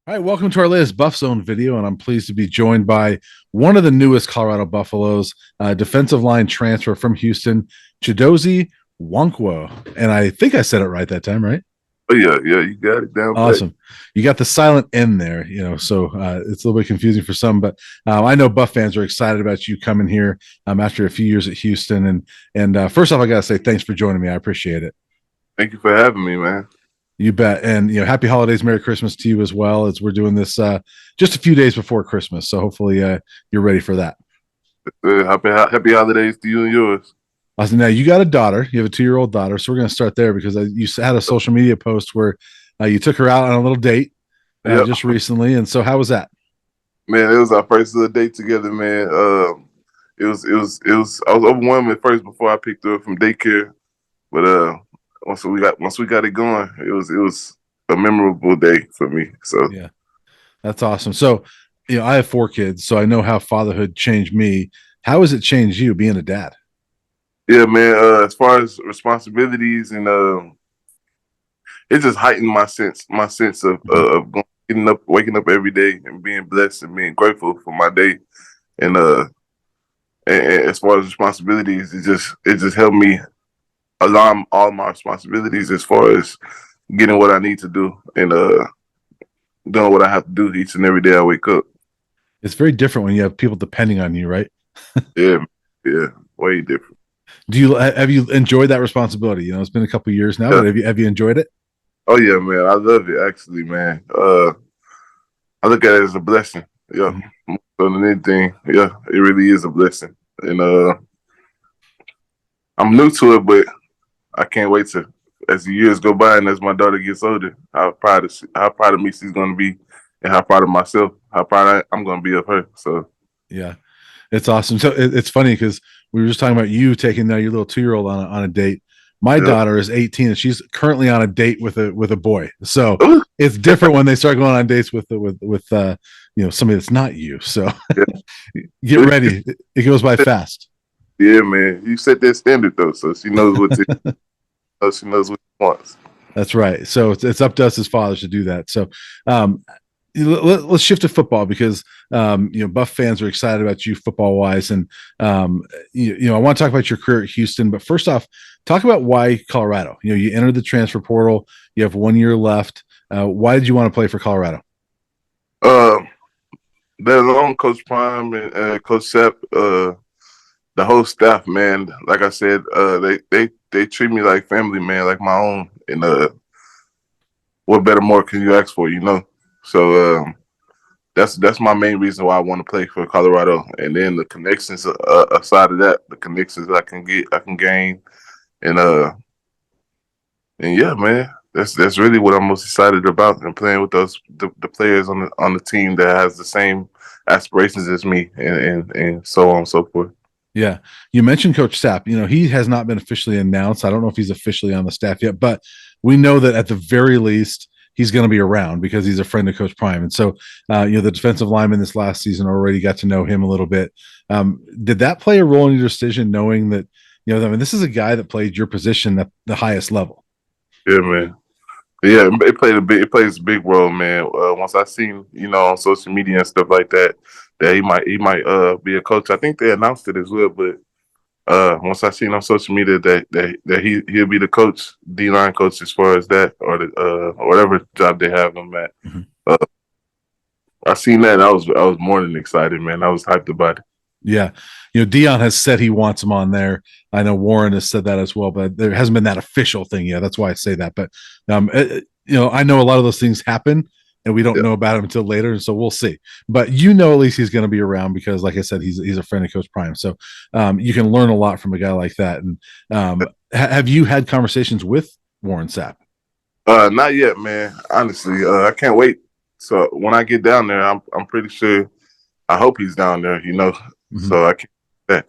All right, welcome to our latest BuffZone video, and I'm pleased to be joined by one of the newest Colorado Buffaloes, defensive line transfer from Houston, Chidozie Nwankwo. And I think I said it right that time, right? Oh yeah, yeah, you got it down pat. Awesome. You got the silent N there, so it's a little bit confusing for some, but I know Buff fans are excited about you coming here after a few years at Houston. And first off, I got to say thanks for joining me. I appreciate it. Thank you for having me, man. You bet. And happy holidays, Merry Christmas to you as well, as we're doing this just a few days before Christmas. So hopefully you're ready for that. Happy holidays to you and yours. I said, now you got a daughter. You have a 2-year-old daughter. So we're going to start there because you had a social media post where you took her out on a little date Yeah, just recently. And so how was that? man, it was our first little date together, man. I was overwhelmed at first before I picked her up from daycare, but once we got it going, it was a memorable day for me. So Yeah, that's awesome. So, I have 4 kids, so I know how fatherhood changed me. How has it changed you being a dad? yeah, man. As far as responsibilities and it just heightened my sense of Mhm. getting up, waking up every day, and being blessed and being grateful for my day. And and as far as responsibilities, it just helped me align all my responsibilities as far as getting what I need to do and doing what I have to do each and every day I wake up. It's very different when you have people depending on you, right? Yeah, yeah, way different. Have you enjoyed that responsibility? It's been a couple of years now, Yeah. but have you enjoyed it? Oh yeah, man. I love it actually, man. I look at it as a blessing. Yeah. Mhm. More so than anything. Yeah, it really is a blessing. And I'm new to it, but I can't wait to as the years go by and as my daughter gets older, how proud of me she's gonna be and how proud of myself, how proud I'm gonna be of her. So Yeah, it's awesome. So it's funny because we were just talking about you taking your little 2-year-old on a date. My yeah. daughter is 18 and she's currently on a date with a boy. So Ooh, it's different when they start going on dates with somebody that's not you. So get yeah. ready. It goes by fast. Yeah, man. You set that standard though, so she knows what she wants. That's right. So it's up to us as fathers to do that. So um, let's shift to football because Buff fans are excited about you football wise, and I want to talk about your career at Houston. But first off, talk about why Colorado. You entered the transfer portal. You have 1 year left. Why did you want to play for Colorado? Uh, that alone, Coach Prime and Coach Sepp, the whole staff, man. Like I said, they treat me like family, man, like my own. And what better more can you ask for, you know? So that's my main reason why I want to play for Colorado. And then the connections aside of that, the connections I can gain, and and yeah, man, that's really what I'm most excited about, and playing with the players on the team that has the same aspirations as me, and so on and so forth. Yeah, you mentioned Coach Sapp. He has not been officially announced. I don't know if he's officially on the staff yet, but we know that at the very least he's going to be around because he's a friend of Coach Prime. And so, the defensive lineman this last season already got to know him a little bit. Did that play a role in your decision, knowing that this is a guy that played your position at the highest level? Yeah, man. Yeah, it plays a big role, man. Once I seen, on social media and stuff like that, that he might be a coach. I think they announced it as well, but once I seen on social media that he'll be the coach, D line coach as far as that or the or whatever job they have him at. Mhm. Uh, I seen that. I was more than excited, man. I was hyped about it. Yeah. Dion has said he wants him on there. I know Warren has said that as well, but there hasn't been that official thing yet. That's why I say that. But, I know a lot of those things happen and we don't Yeah, know about him until later. And so we'll see. But at least he's going to be around because, like I said, he's a friend of Coach Prime. So you can learn a lot from a guy like that. And have you had conversations with Warren Sapp? not yet, man. Honestly, I can't wait. So when I get down there, I'm pretty sure. I hope he's down there. Mhm. So I can. That.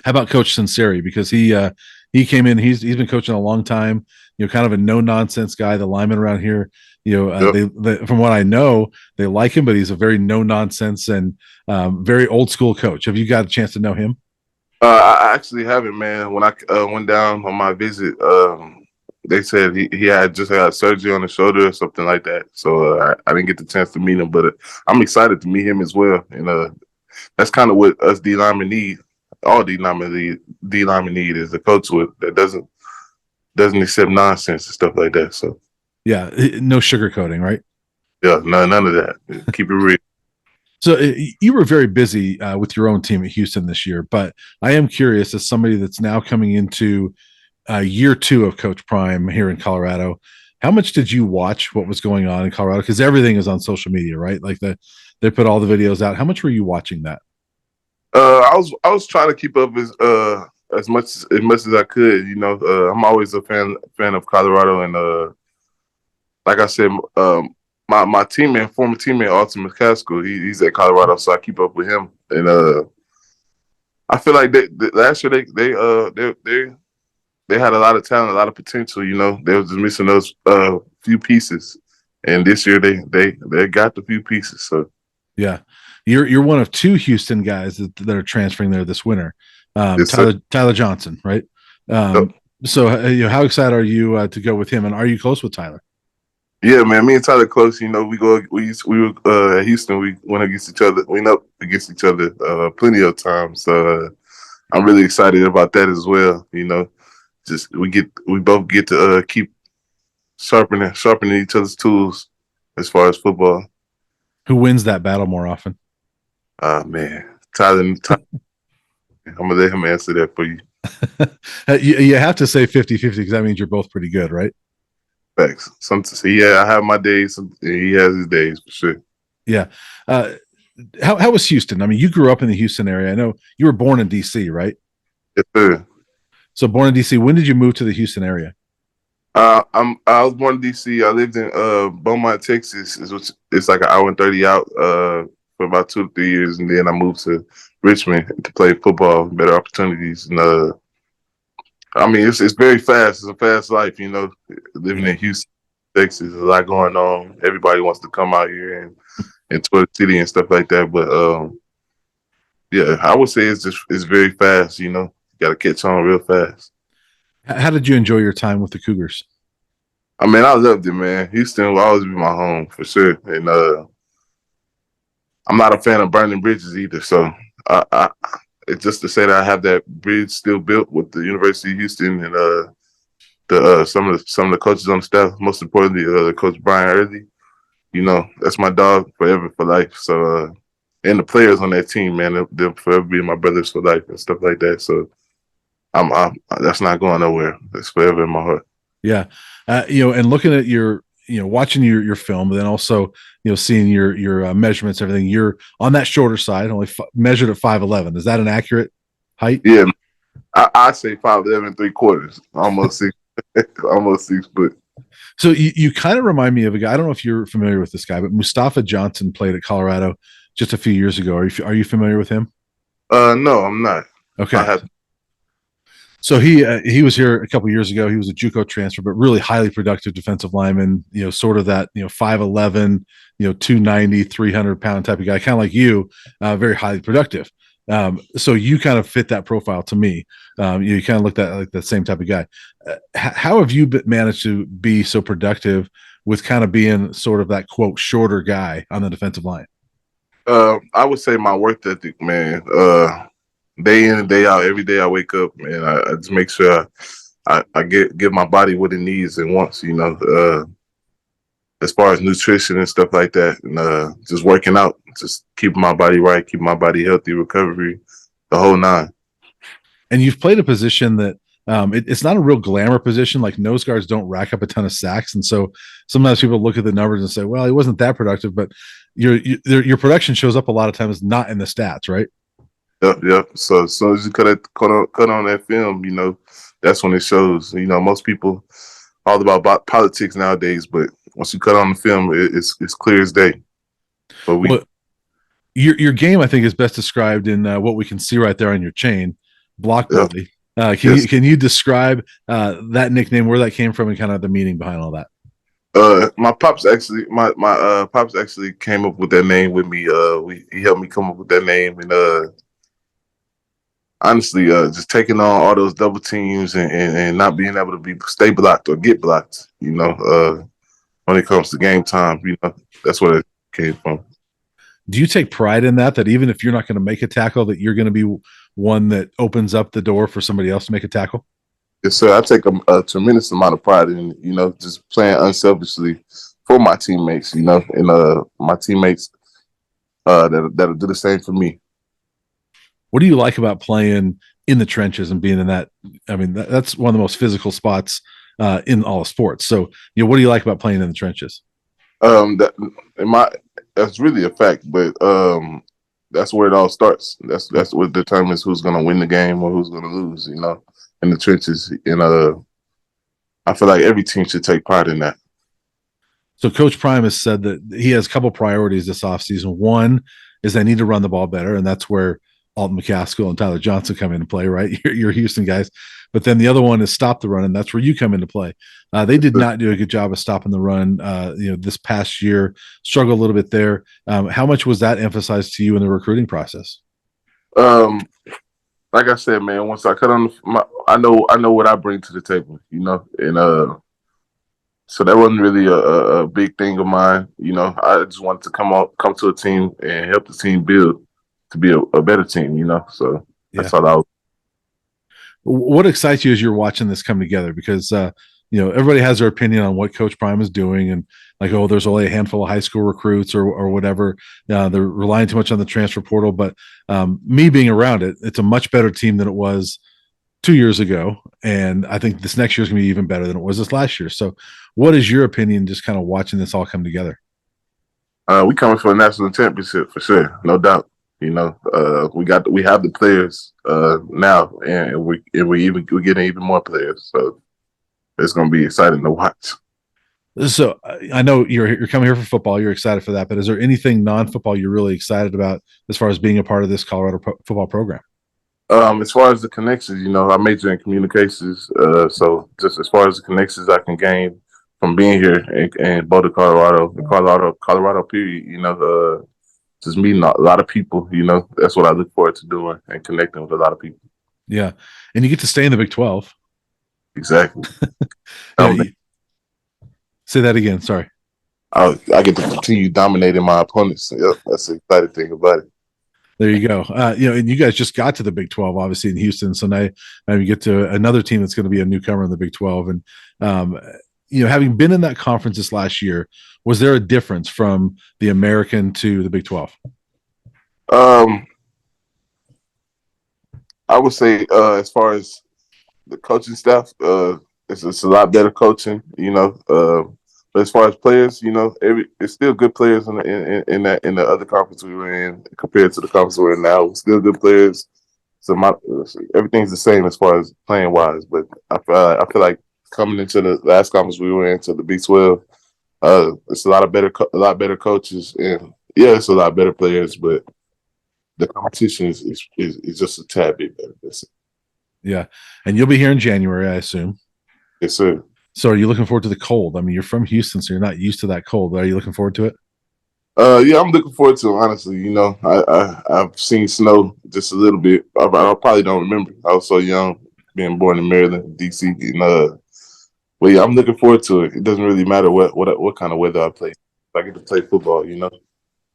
How about Coach Sinceri? Because he came in. He's been coaching a long time. Kind of a no nonsense guy. The linemen around here, Yep. they from what I know, they like him, but he's a very no nonsense and very old school coach. Have you got a chance to know him? I actually haven't, man. When I went down on my visit they said he had just had surgery on the shoulder or something like that. So I didn't get the chance to meet him, but I'm excited to meet him as well. And that's kind of what us D linemen need. All D linemen need is a coach that doesn't accept nonsense and stuff like that. So Yeah, no sugarcoating, right? yeah, none of that. Keep it real. So you were very busy with your own team at Houston this year, but I am curious, as somebody that's now coming into year 2 of Coach Prime here in Colorado, how much did you watch what was going on in Colorado? Because everything is on social media, right? Like they put all the videos out. How much were you watching that? I was trying to keep up as much as I could. I'm always a fan of Colorado, and like I said, my teammate, former teammate, Alton McCaskill, he's at Colorado, so I keep up with him. And I feel like last year they had a lot of talent, a lot of potential. They were just missing those few pieces, and this year they got the few pieces. So Yeah, you're one of 2 Houston guys that are transferring there this winter. yes, Tyler Johnson, right? sir. So how excited are you to go with him, and are you close with Tyler? Yeah, man. Me and Tyler close. We were at Houston. We went against each other. We went up against each other plenty of times. So I'm really excited about that as well. Just we both get to keep sharpening each other's tools as far as football. Who wins that battle more often? Man, Tyler. I'm gonna let him answer that for you. You have to say 50-50 because that means you're both pretty good, right? Facts. I have my days. And he has his days for sure. Yeah. How was Houston? I mean, you grew up in the Houston area. I know you were born in DC, right? Yes, sir. So born in DC. When did you move to the Houston area? I was born in DC. I lived in Beaumont, Texas. It's like an hour and 30 out for about 2 to 3 years, and then I moved to Richmond to play football, better opportunities, and I mean it's very fast. It's a fast life, living in Houston, Texas. There's a lot going on. Everybody wants to come out here and tour the city and stuff like that. But yeah, I would say it's very fast. You got to catch on real fast. How did you enjoy your time with the Cougars? I mean, I loved it, man. Houston will always be my home for sure, and I'm not a fan of burning bridges either. So it's just to say that I have that bridge still built with the University of Houston and some of the coaches on the staff. Most importantly, Coach Brian Early. That's my dog forever for life. So and the players on that team, man, they'll forever be my brothers for life and stuff like that. So I'm that's not going nowhere. That's forever in my heart. Yeah. And looking at your, watching your film, but then also, seeing your measurements, everything, you're on that shorter side, only measured at 5'11". Is that an accurate height? Yeah, I say 5'11" 3/4, almost 6, almost 6 foot. So you kind of remind me of a guy. I don't know if you're familiar with this guy, but Mustafa Johnson played at Colorado just a few years ago. Are you familiar with him? No, I'm not. Okay. So he was here a couple years ago. He was a JUCO transfer, but really highly productive defensive lineman. Sort of that 5'11", 290, 300-pound type of guy, kind of like you, very highly productive. So you kind of fit that profile to me. You kind of looked at like the same type of guy. How have you managed to be so productive with kind of being sort of that quote shorter guy on the defensive line? I would say my work ethic, man. Day in and day out, every day I wake up, man, I just make sure I give my body what it needs and wants, as far as nutrition and stuff like that, and just working out, just keeping my body right, keeping my body healthy, recovery, the whole nine. And you've played a position that it's not a real glamour position. Like nose guards don't rack up a ton of sacks, and so sometimes people look at the numbers and say, "Well, he wasn't that productive," but your production shows up a lot of times not in the stats, right? Yep. So as soon as you cut on that film, that's when it shows. Most people all about politics nowadays, but once you cut on the film, it's clear as day. But your game, I think, is best described in what we can see right there on your chain, Block Bully. Can you describe that nickname, where that came from, and kind of the meaning behind all that? My pops actually, my pops actually came up with that name with me. He helped me come up with that name, and honestly, just taking on all those double teams and not being able to stay blocked or get blocked. When it comes to game time, that's where it came from. Do you take pride in that? That even if you're not going to make a tackle, that you're going to be one that opens up the door for somebody else to make a tackle? Yes, sir. I take a tremendous amount of pride in just playing unselfishly for my teammates. And my teammates that'll do the same for me. What do you like about playing in the trenches and being in that? I mean, that's one of the most physical spots in all of sports. So, what do you like about playing in the trenches? That in my That's really a fact, but that's where it all starts. That's what determines who's going to win the game or who's going to lose. In the trenches, and I feel like every team should take pride in that. So Coach Prime has said that he has a couple priorities this offseason. One is they need to run the ball better, and that's where Alton McCaskill and Tyler Johnson come into play, right? You're Houston guys. But then the other one is stop the run, and that's where you come into play. They did not do a good job of stopping the run, this past year. Struggled a little bit there. How much was that emphasized to you in the recruiting process? Um, like I said, man, once I cut on I know what I bring to the table, and so that wasn't really a big thing of mine. I just wanted to come to a team and help the team build to be a better team. So Yeah. that's all I was. What excites you as you're watching this come together? Because everybody has their opinion on what Coach Prime is doing, and like, oh, there's only a handful of high school recruits or whatever. They're relying too much on the transfer portal. But me being around it, it's a much better team than it was 2 years ago, and I think this next year is going to be even better than it was this last year. So, what is your opinion? Just kind of watching this all come together. We coming for a national championship for sure, no doubt. We have the players now, and we're getting even more players. So it's going to be exciting to watch. So I know you're coming here for football. You're excited for that, but is there anything non-football you're really excited about as far as being a part of this Colorado football program? As far as the connections, I major in communications. So just as far as the connections I can gain from being here in Boulder, Colorado, period. Just meeting a lot of people. That's what I look forward to doing and connecting with a lot of people. Yeah, and you get to stay in the Big 12. Exactly. Say that again. Sorry. I get to continue dominating my opponents. Yep, that's the exciting thing about it. There you go. And you guys just got to the Big 12, obviously in Houston. So now you get to another team that's going to be a newcomer in the Big 12. And having been in that conference this last year, was there a difference from the American to the Big 12? I would say as far as the coaching staff, it's a lot better coaching. But as far as players, it's still good players in the other conference we were in compared to the conference we're in now. Still good players. So everything's the same as far as playing wise. But I feel like coming into the last conference we were in, to the Big 12, it's a lot better coaches, and yeah, it's a lot better players. But the competition is just a tad bit better. Yeah, and you'll be here in January, I assume. Yes, sir. So are you looking forward to the cold? I mean, you're from Houston, so you're not used to that cold. But are you looking forward to it? Yeah, I'm looking forward to it, honestly. I've seen snow just a little bit. I probably don't remember. I was so young, being born in Maryland, DC, but yeah, I'm looking forward to it. It doesn't really matter what kind of weather I play. I get to play football.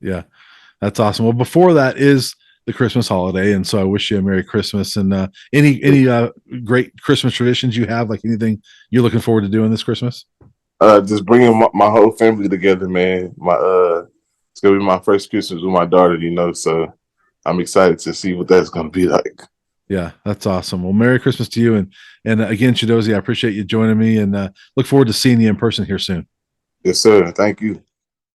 Yeah, that's awesome. Well, before that is the Christmas holiday, and so I wish you a Merry Christmas. And any great Christmas traditions you have, like anything you're looking forward to doing this Christmas? Just bringing my whole family together, man. It's gonna be my first Christmas with my daughter, so I'm excited to see what that's gonna be like. Yeah, that's awesome. Well, Merry Christmas to you, and again, Chidozie, I appreciate you joining me, and look forward to seeing you in person here soon. Yes, sir. Thank you.